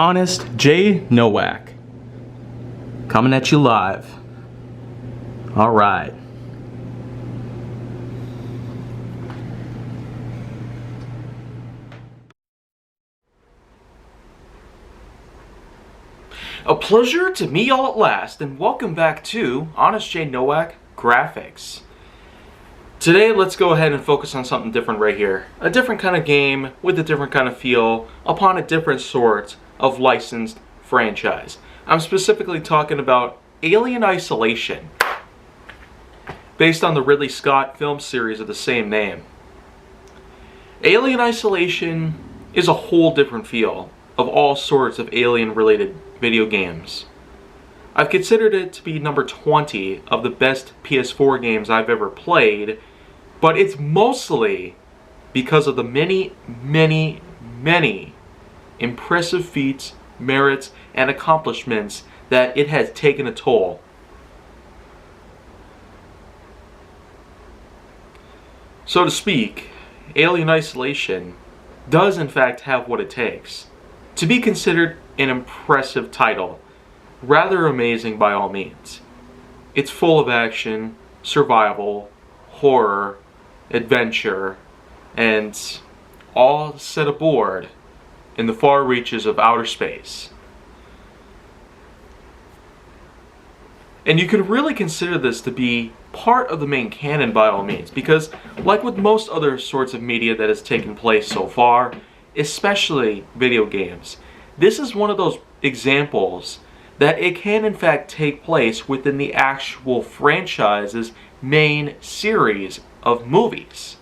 Honest J. Nowak, coming at you live. All right. A pleasure to meet y'all at last, and welcome back to Honest J. Nowak Graphix. Today, let's go ahead and focus on something different right here. A different kind of game with a different kind of feel upon a different sort of licensed franchise. I'm specifically talking about Alien Isolation, based on the Ridley Scott film series of the same name. Alien Isolation is a whole different feel of all sorts of alien-related video games. I've considered it to be number 20 of the best PS4 games I've ever played, but it's mostly because of the many impressive feats, merits, and accomplishments that it has taken a toll. So to speak, Alien Isolation does in fact have what it takes to be considered an impressive title, rather amazing by all means. It's full of action, survival, horror, adventure, and all set aboard in the far reaches of outer space. And you can really consider this to be part of the main canon by all means, because like with most other sorts of media that has taken place so far, especially video games, this is one of those examples that it can in fact take place within the actual franchise's main series of movies.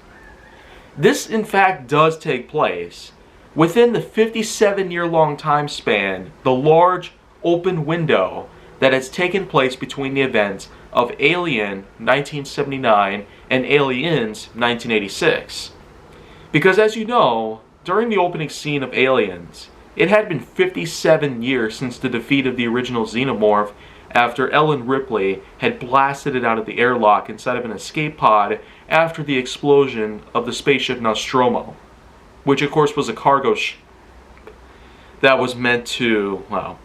This in fact does take place within the 57-year-long time span, the large open window that has taken place between the events of Alien 1979 and Aliens 1986. Because as you know, during the opening scene of Aliens, it had been 57 years since the defeat of the original Xenomorph after Ellen Ripley had blasted it out of the airlock inside of an escape pod after the explosion of the spaceship Nostromo, which of course was a cargo ship that was meant to, well,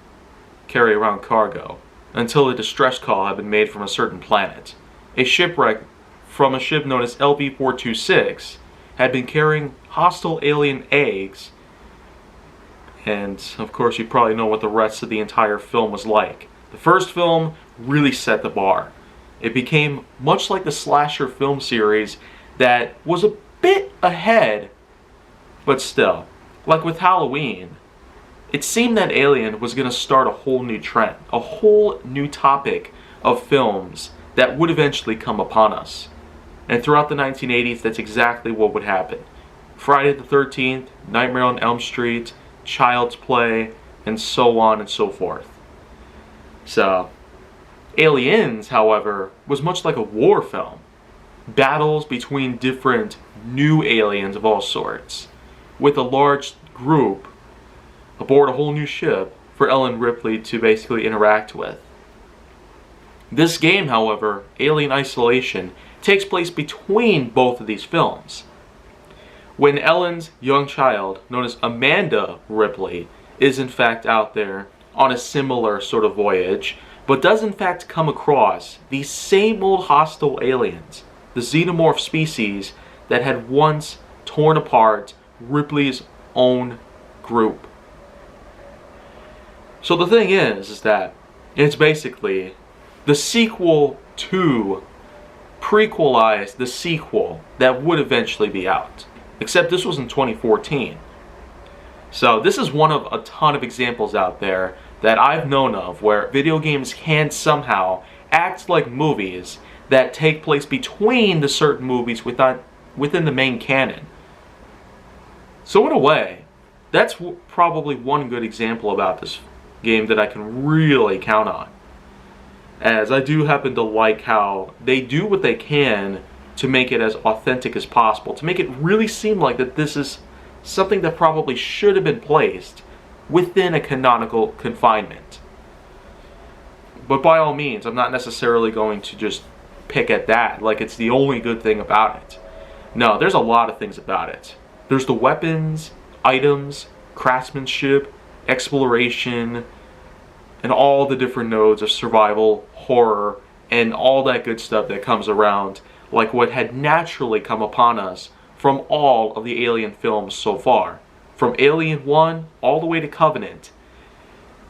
carry around cargo until a distress call had been made from a certain planet. A shipwreck from a ship known as LV-426 had been carrying hostile alien eggs, and of course you probably know what the rest of the entire film was like. The first film really set the bar. It became much like the slasher film series that was a bit ahead, but still, like with Halloween, it seemed that Alien was going to start a whole new trend, a whole new topic of films that would eventually come upon us. And throughout the 1980s, that's exactly what would happen. Friday the 13th, Nightmare on Elm Street, Child's Play, and so on and so forth. So, Aliens, however, was much like a war film. Battles between different new aliens of all sorts, with a large group aboard a whole new ship for Ellen Ripley to basically interact with. This game, however, Alien Isolation, takes place between both of these films. When Ellen's young child, known as Amanda Ripley, is in fact out there on a similar sort of voyage, but does in fact come across these same old hostile aliens, the xenomorph species that had once torn apart Ripley's own group. So the thing is that it's basically the sequel to prequelize the sequel that would eventually be out. Except this was in 2014. So this is one of a ton of examples out there that I've known of where video games can somehow act like movies that take place between the certain movies within the main canon. So in a way, that's probably one good example about this game that I can really count on. As I do happen to like how they do what they can to make it as authentic as possible, to make it really seem like that this is something that probably should have been placed within a canonical confinement. But by all means, I'm not necessarily going to just pick at that like it's the only good thing about it. No, there's a lot of things about it. There's the weapons, items, craftsmanship, exploration, and all the different nodes of survival, horror, and all that good stuff that comes around, like what had naturally come upon us from all of the Alien films so far, from Alien 1 all the way to Covenant.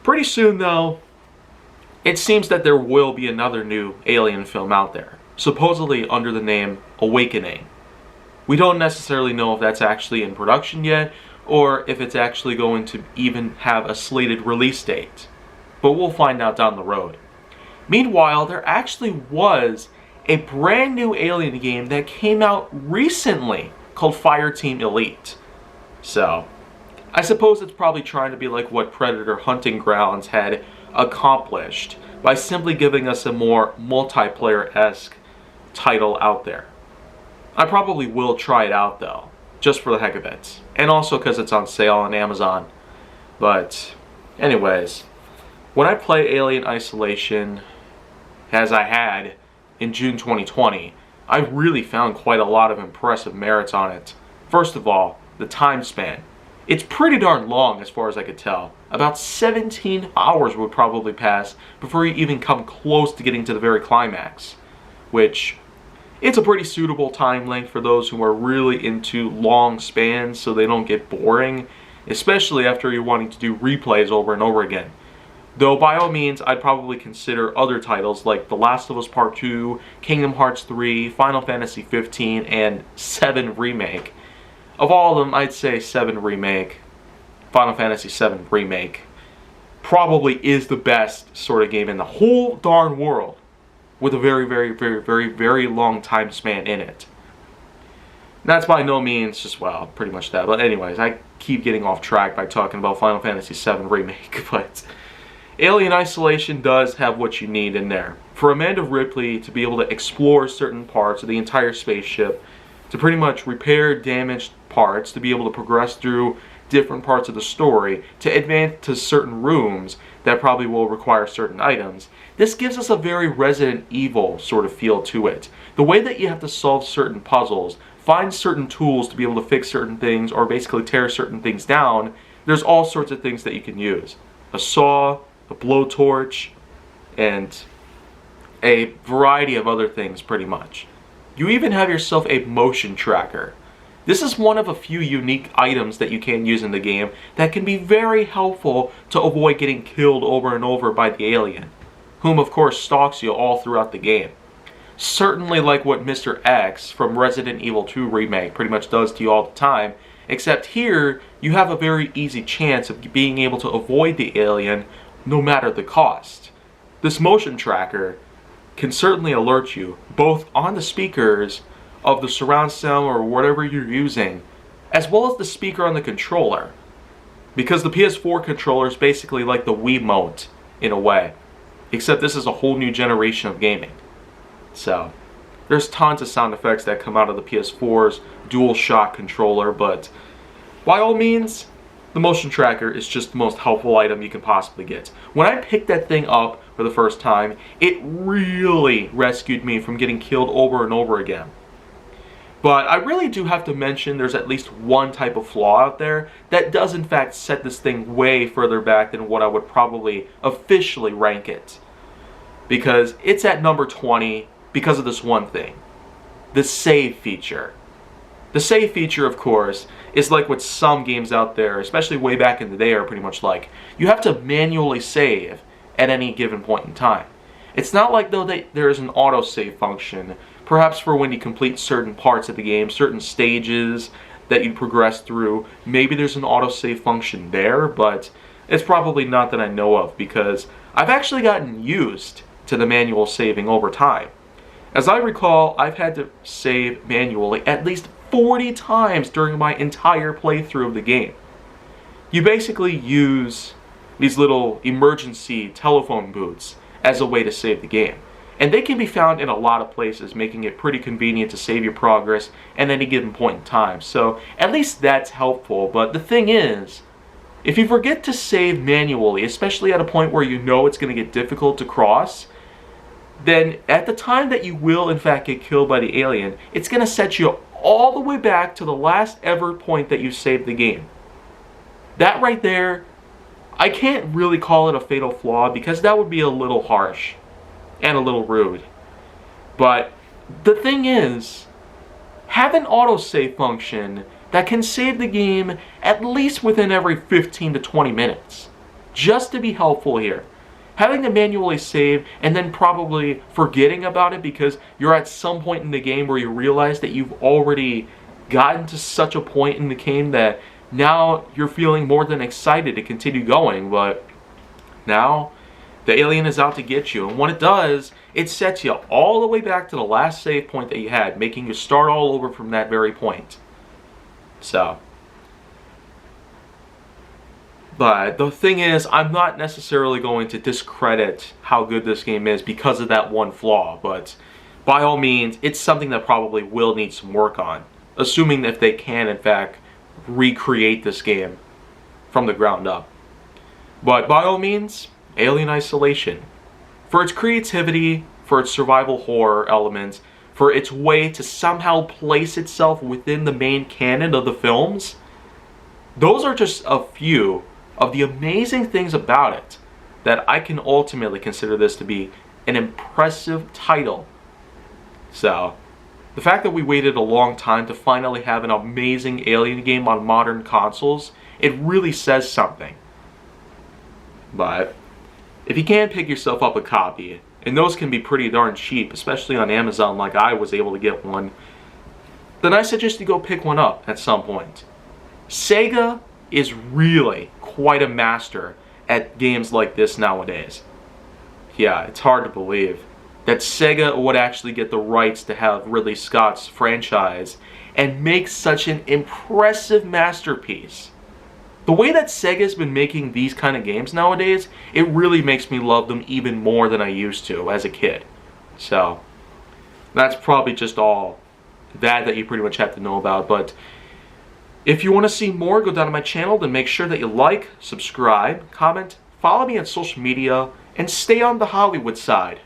Pretty soon, though, it seems that there will be another new Alien film out there, supposedly under the name Awakening. We don't necessarily know if that's actually in production yet, or if it's actually going to even have a slated release date. But we'll find out down the road. Meanwhile, there actually was a brand new Alien game that came out recently called Fireteam Elite. So, I suppose it's probably trying to be like what Predator Hunting Grounds had accomplished by simply giving us a more multiplayer-esque title out there. I probably will try it out though, just for the heck of it. And also because it's on sale on Amazon. But, anyways, when I play Alien Isolation, as I had in June 2020, I really found quite a lot of impressive merits on it. First of all, the time span. It's pretty darn long as far as I could tell. About 17 hours would probably pass before you even come close to getting to the very climax. Which, it's a pretty suitable time length for those who are really into long spans so they don't get boring, especially after you're wanting to do replays over and over again. Though by all means, I'd probably consider other titles like The Last of Us Part 2, Kingdom Hearts 3, Final Fantasy 15, and 7 Remake. Of all of them, I'd say 7 Remake, Final Fantasy 7 Remake, probably is the best sort of game in the whole darn world, with a very, very, very, very, very long time span in it. And that's by no means just, well, pretty much that. But anyways, I keep getting off track by talking about Final Fantasy 7 Remake, but Alien Isolation does have what you need in there. For Amanda Ripley to be able to explore certain parts of the entire spaceship, to pretty much repair damaged parts, to be able to progress through different parts of the story, to advance to certain rooms that probably will require certain items. This gives us a very Resident Evil sort of feel to it. The way that you have to solve certain puzzles, find certain tools to be able to fix certain things, or basically tear certain things down, there's all sorts of things that you can use. A saw, a blowtorch, and a variety of other things pretty much. You even have yourself a motion tracker. This is one of a few unique items that you can use in the game that can be very helpful to avoid getting killed over and over by the alien, whom of course stalks you all throughout the game. Certainly like what Mr. X from Resident Evil 2 Remake pretty much does to you all the time, except here you have a very easy chance of being able to avoid the alien no matter the cost. This motion tracker can certainly alert you, both on the speakers of the surround sound or whatever you're using, as well as the speaker on the controller. Because the PS4 controller is basically like the Wiimote in a way, except this is a whole new generation of gaming. So, there's tons of sound effects that come out of the PS4's DualShock controller, but by all means, the motion tracker is just the most helpful item you can possibly get. When I picked that thing up for the first time, it really rescued me from getting killed over and over again. But I really do have to mention there's at least one type of flaw out there that does in fact set this thing way further back than what I would probably officially rank it. Because it's at number 20 because of this one thing. The save feature. The save feature, of course, is like what some games out there, especially way back in the day, are pretty much like. You have to manually save at any given point in time. It's not like though that there is an autosave function, perhaps for when you complete certain parts of the game, certain stages that you progress through. Maybe there's an autosave function there, but it's probably not that I know of, because I've actually gotten used to the manual saving over time. As I recall, I've had to save manually at least 40 times during my entire playthrough of the game. You basically use these little emergency telephone booths as a way to save the game. And they can be found in a lot of places, making it pretty convenient to save your progress at any given point in time. So at least that's helpful. But the thing is, if you forget to save manually, especially at a point where you know it's going to get difficult to cross, then at the time that you will in fact get killed by the alien, it's going to set you all the way back to the last ever point that you saved the game. That right there, I can't really call it a fatal flaw because that would be a little harsh and a little rude. But the thing is, have an autosave function that can save the game at least within every 15 to 20 minutes. Just to be helpful here. Having to manually save and then probably forgetting about it because you're at some point in the game where you realize that you've already gotten to such a point in the game that now you're feeling more than excited to continue going, but now the alien is out to get you. And when it does, it sets you all the way back to the last save point that you had, making you start all over from that very point. So, but the thing is, I'm not necessarily going to discredit how good this game is because of that one flaw, but by all means, it's something that probably will need some work on, assuming if they can, in fact, recreate this game from the ground up. But by all means, Alien Isolation. For its creativity, for its survival horror elements, for its way to somehow place itself within the main canon of the films, those are just a few of the amazing things about it that I can ultimately consider this to be an impressive title. So, the fact that we waited a long time to finally have an amazing Alien game on modern consoles, it really says something. But if you can't pick yourself up a copy, and those can be pretty darn cheap, especially on Amazon like I was able to get one, then I suggest you go pick one up at some point. Sega is really quite a master at games like this nowadays. Yeah, it's hard to believe that Sega would actually get the rights to have Ridley Scott's franchise and make such an impressive masterpiece. The way that Sega's been making these kind of games nowadays, it really makes me love them even more than I used to as a kid. So, that's probably just all that you pretty much have to know about. But if you want to see more, go down to my channel, then make sure that you like, subscribe, comment, follow me on social media, and stay on the Hollywood side.